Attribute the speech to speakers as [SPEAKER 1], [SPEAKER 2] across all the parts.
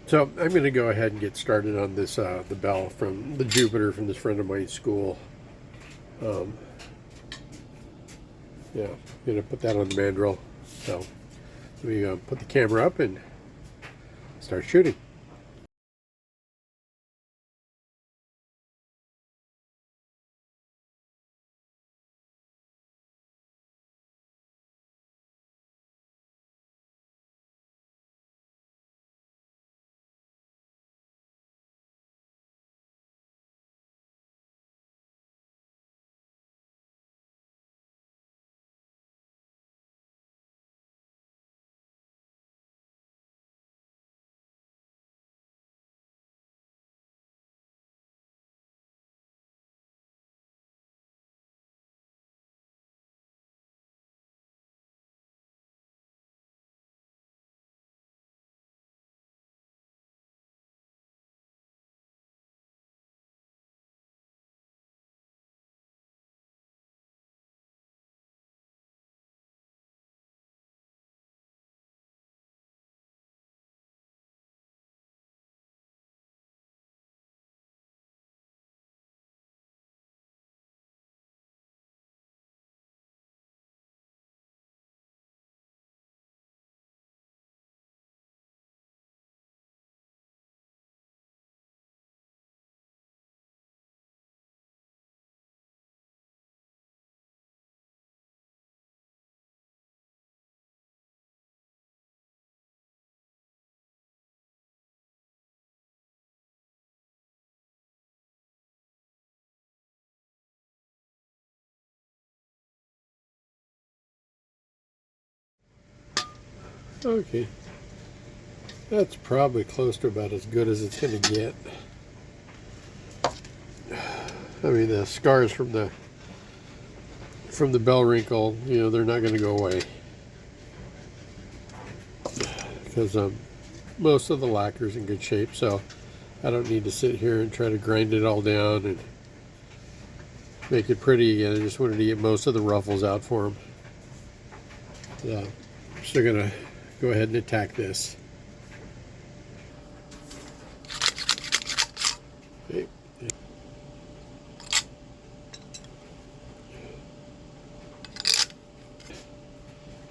[SPEAKER 1] So I'm going to go ahead and get started on this, the bell from the Jupiter from this friend of mine's school. Um, yeah, I'm going to put that on the mandrel. So we put the camera up and start shooting. Okay, that's probably close to about as good as it's going to get. I mean, the scars from the bell wrinkle, they're not going to go away because most of the lacquer's in good shape. So I don't need to sit here and try to grind it all down and make it pretty again. I just wanted to get most of the ruffles out for them. So I'm still going to go ahead and attack this. Okay.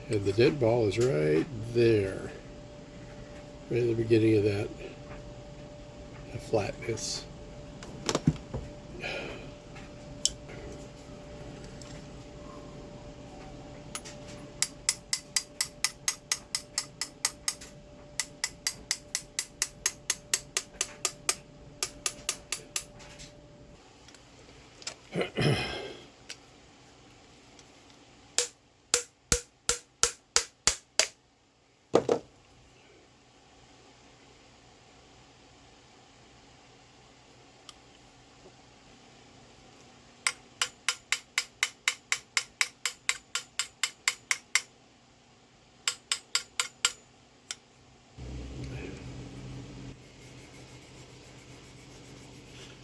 [SPEAKER 1] And the dead ball is right there, right at the beginning of that flatness.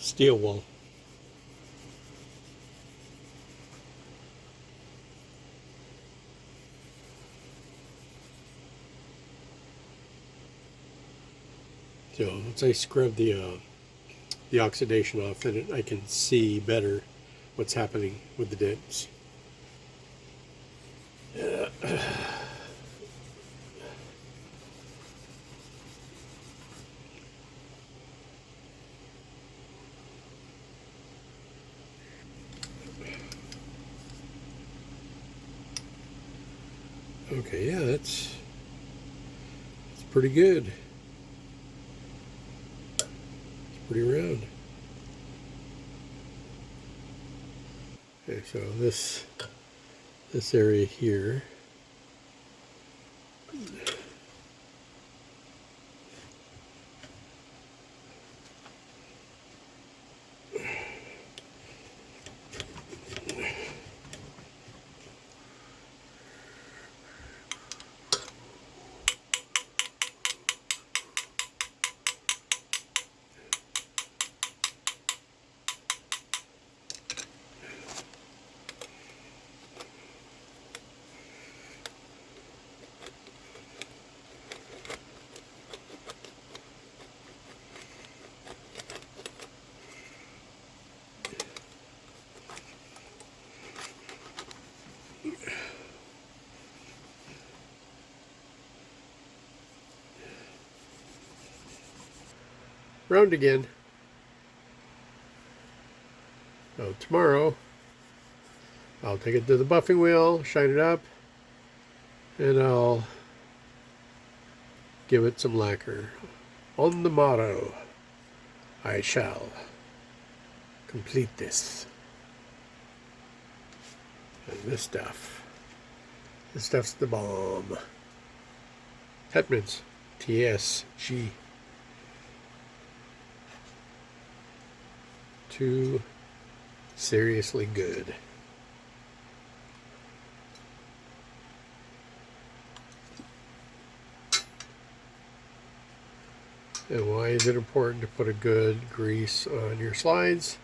[SPEAKER 1] Steel wool. So once I scrub the oxidation off, then I can see better what's happening with the dents. Okay, yeah, that's pretty good. It's pretty round. Okay, so this area here. round again. So tomorrow I'll take it to the buffing wheel, shine it up, and I'll give it some lacquer. On the motto, I shall complete this. And this stuff's the bomb. Hetman's TSG. Too seriously good. And why is it important to put a good grease on your slides?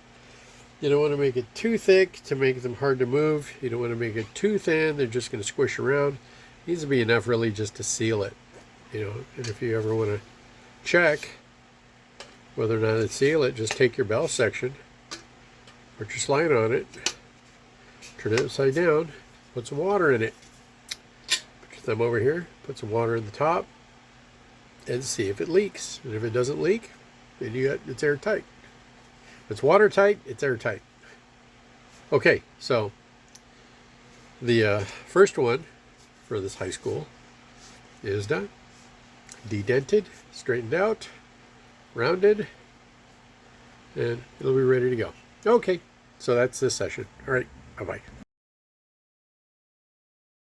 [SPEAKER 1] You don't want to make it too thick to make them hard to move. You don't want to make it too thin, they're just going to squish around. It needs to be enough really just to seal it. And if you ever want to check whether or not it seal it, just take your bell section, put your slide on it, turn it upside down, put some water in it. Put your thumb over here, put some water in the top, and see if it leaks. And if it doesn't leak, then it's airtight. If it's watertight, it's airtight. Okay, so the first one for this high school is done. Dedented, straightened out, rounded, and it'll be ready to go. Okay, so that's this session. All right, bye-bye.